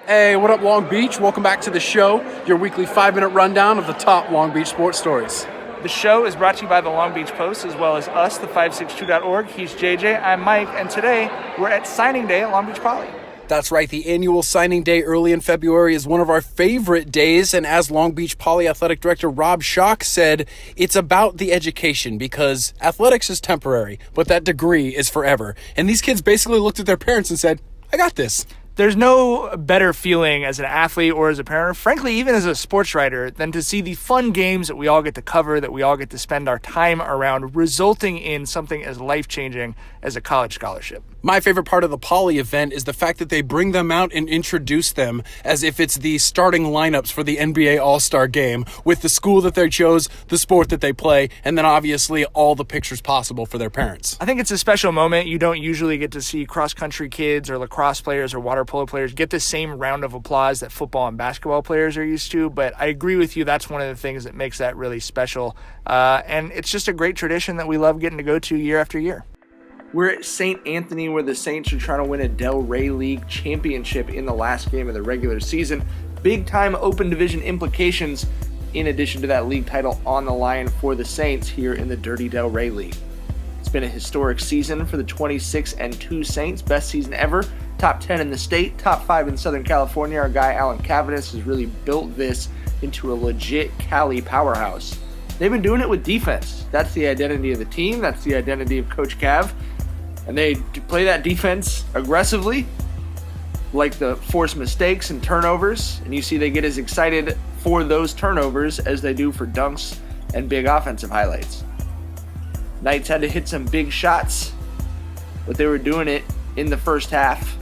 Hey, what up, Long Beach? Welcome back to the show, your weekly 5-minute rundown of the top Long Beach sports stories. The show is brought to you by the Long Beach Post, as well as us, the 562.org. He's JJ, I'm Mike, and today we're at signing day at Long Beach Poly. That's right, the annual signing day early in February is one of our favorite days, and as Long Beach Poly Athletic Director Rob Schock said, it's about the education because athletics is temporary, but that degree is forever. And these kids basically looked at their parents and said, I got this. There's no better feeling as an athlete or as a parent, frankly, even as a sports writer, than to see the fun games that we all get to cover, that we all get to spend our time around, resulting in something as life-changing as a college scholarship. My favorite part of the Poly event is the fact that they bring them out and introduce them as if it's the starting lineups for the NBA All-Star game with the school that they chose, the sport that they play, and then obviously all the pictures possible for their parents. I think it's a special moment. You don't usually get to see cross-country kids or lacrosse players or water polo players get the same round of applause that football and basketball players are used to, but I agree with you. That's one of the things that makes that really special, and it's just a great tradition that we love getting to go to year after year. We're at St. Anthony, where the Saints are trying to win a Del Rey League championship in the last game of the regular season. Big-time open division implications in addition to that league title on the line for the Saints here in the Dirty Del Rey League. It's been a historic season for the 26-2 Saints, best season ever. Top 10 in the state, top 5 in Southern California. Our guy Alan Cavanis has really built this into a legit Cali powerhouse. They've been doing it with defense. That's the identity of the team. That's the identity of Coach Cav. And they play that defense aggressively, like the force mistakes and turnovers. And you see they get as excited for those turnovers as they do for dunks and big offensive highlights. Knights had to hit some big shots, but they were doing it in the first half.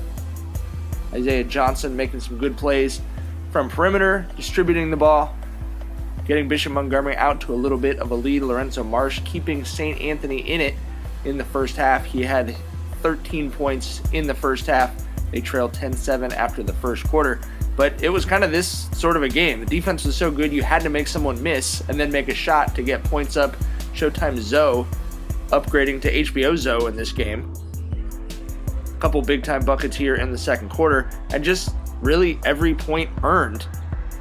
Isaiah Johnson making some good plays from perimeter, distributing the ball, getting Bishop Montgomery out to a little bit of a lead. Lorenzo Marsh keeping St. Anthony in it in the first half. He had 13 points in the first half. They trailed 10-7 after the first quarter. But it was kind of this sort of a game. The defense was so good you had to make someone miss and then make a shot to get points up. Showtime Zoe upgrading to HBO Zoe in this game. A couple big-time buckets here in the second quarter, and just really every point earned.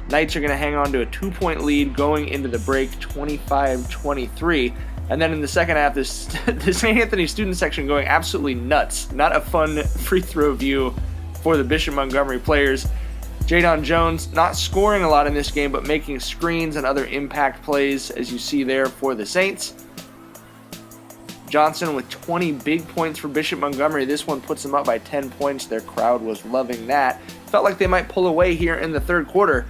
Knights are going to hang on to a 2-point lead going into the break, 25-23. And then in the second half, the St. Anthony student section going absolutely nuts. Not a fun free throw view for the Bishop Montgomery players. Jadon Jones not scoring a lot in this game, but making screens and other impact plays, as you see there for the Saints. Johnson with 20 big points for Bishop Montgomery. This one puts them up by 10 points. Their crowd was loving that. Felt like they might pull away here in the third quarter.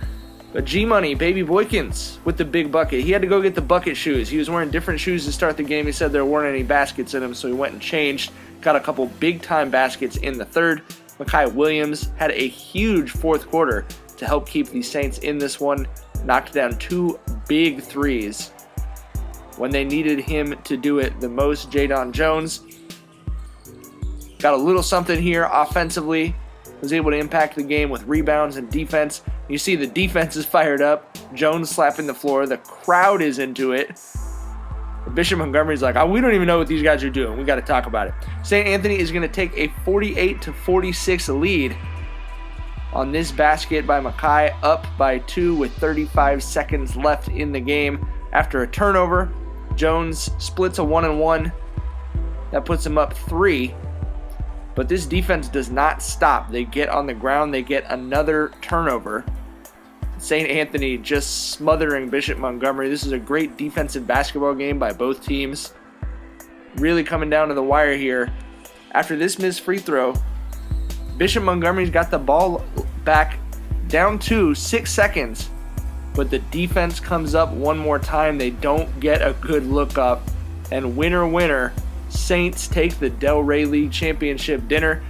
But G-Money, Baby Boykins, with the big bucket. He had to go get the bucket shoes. He was wearing different shoes to start the game. He said there weren't any baskets in them, so he went and changed. Got a couple big-time baskets in the third. Mekhi Williams had a huge fourth quarter to help keep the Saints in this one. Knocked down 2 big threes when they needed him to do it the most. Jadon Jones got a little something here offensively. Was able to impact the game with rebounds and defense. You see the defense is fired up. Jones slapping the floor. The crowd is into it. Bishop Montgomery's like, we don't even know what these guys are doing. We got to talk about it. St. Anthony is going to take a 48-46 lead on this basket by Mekhi, up by 2 with 35 seconds left in the game. After a turnover, Jones splits a 1-and-1. That puts him up 3. But this defense does not stop. They get on the ground. They get another turnover. St. Anthony just smothering Bishop Montgomery. This is a great defensive basketball game by both teams. Really coming down to the wire here. After this missed free throw, Bishop Montgomery's got the ball back down to 6 seconds. But the defense comes up one more time. They don't get a good look up. And winner, Saints take the Del Rey League Championship dinner,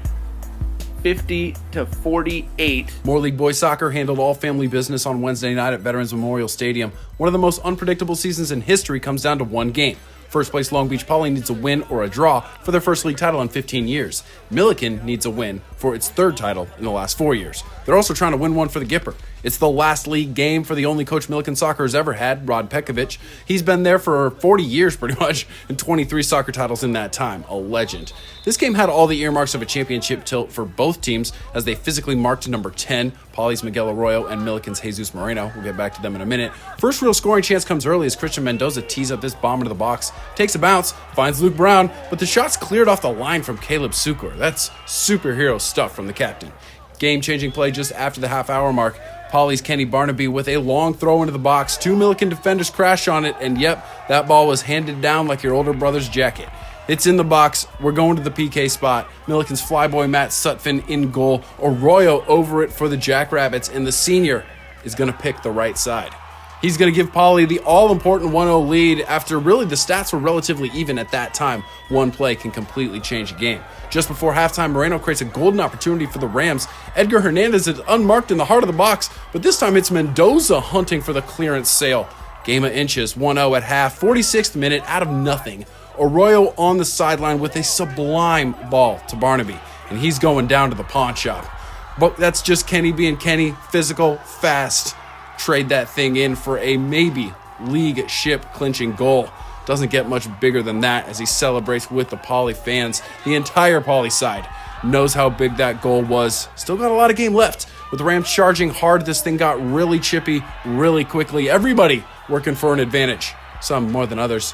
50-48. More League Boys Soccer handled all family business on Wednesday night at Veterans Memorial Stadium. One of the most unpredictable seasons in history comes down to one game. First place Long Beach Poly needs a win or a draw for their first league title in 15 years. Milliken needs a win for its third title in the last 4 years. They're also trying to win one for the Gipper. It's the last league game for the only coach Milliken soccer has ever had, Rod Pekovic. He's been there for 40 years pretty much, and 23 soccer titles in that time. A legend. This game had all the earmarks of a championship tilt for both teams as they physically marked number 10, Poly's Miguel Arroyo and Milliken's Jesus Moreno. We'll get back to them in a minute. First real scoring chance comes early as Christian Mendoza tees up this bomb into the box, takes a bounce, finds Luke Brown, but the shot's cleared off the line from Caleb Sukor. That's superhero stuff from the captain. Game-changing play just after the half-hour mark. Poly's Kenny Barnaby with a long throw into the box. 2 Milliken defenders crash on it, and yep, that ball was handed down like your older brother's jacket. It's in the box. We're going to the PK spot. Milliken's flyboy Matt Sutphin in goal. Arroyo over it for the Jackrabbits, and the senior is going to pick the right side. He's going to give Poly the all-important 1-0 lead after really the stats were relatively even at that time. One play can completely change a game. Just before halftime, Moreno creates a golden opportunity for the Rams. Edgar Hernandez is unmarked in the heart of the box, but this time it's Mendoza hunting for the clearance sale. Game of inches, 1-0 at half, 46th minute, out of nothing. Arroyo on the sideline with a sublime ball to Barnaby, and he's going down to the pawn shop. But that's just Kenny being Kenny, physical, fast. Trade that thing in for a maybe league ship clinching goal. Doesn't get much bigger than that as he celebrates with the Poly fans. The entire Poly side knows how big that goal was. Still got a lot of game left. With the Rams charging hard, this thing got really chippy really quickly. Everybody working for an advantage, some more than others.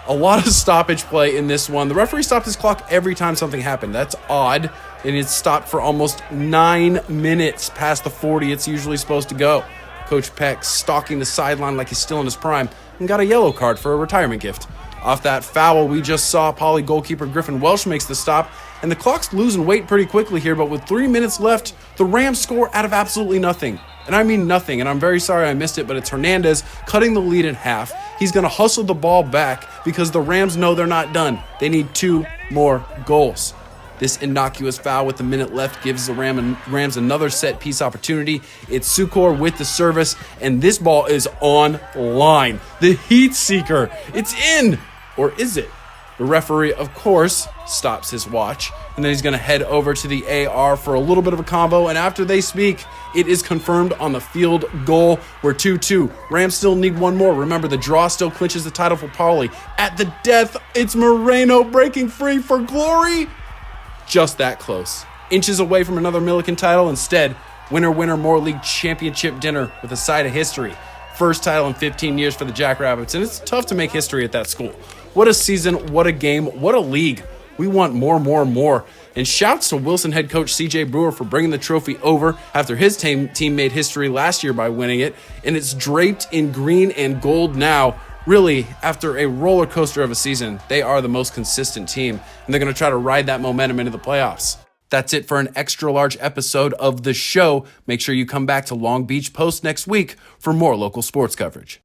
A lot of stoppage play in this one. The referee stopped his clock every time something happened. That's odd, and it stopped for almost 9 minutes past the 40 it's usually supposed to go. Coach Peck stalking the sideline like he's still in his prime and got a yellow card for a retirement gift. Off that foul we just saw, Poly goalkeeper Griffin Welsh makes the stop, and the clock's losing weight pretty quickly here, but with 3 minutes left, the Rams score out of absolutely nothing. And I mean nothing, and I'm very sorry I missed it, but it's Hernandez cutting the lead in half. He's going to hustle the ball back because the Rams know they're not done. They need 2 more goals. This innocuous foul with a minute left gives the Rams another set-piece opportunity. It's Sukor with the service, and this ball is on line. The heat seeker. It's in! Or is it? The referee, of course, stops his watch, and then he's going to head over to the AR for a little bit of a combo, and after they speak, it is confirmed on the field goal. We're 2-2. Rams still need one more. Remember, the draw still clinches the title for Poly. At the death, it's Moreno breaking free for glory. Just that close. Inches away from another Milliken title. Instead, winner, more league championship dinner with a side of history. First title in 15 years for the Jackrabbits, and it's tough to make history at that school. What a season, what a game, what a league. We want more. And shouts to Wilson head coach CJ Brewer for bringing the trophy over after his team made history last year by winning it, and it's draped in green and gold now. Really, after a roller coaster of a season, they are the most consistent team, and they're going to try to ride that momentum into the playoffs. That's it for an extra large episode of The Show. Make sure you come back to Long Beach Post next week for more local sports coverage.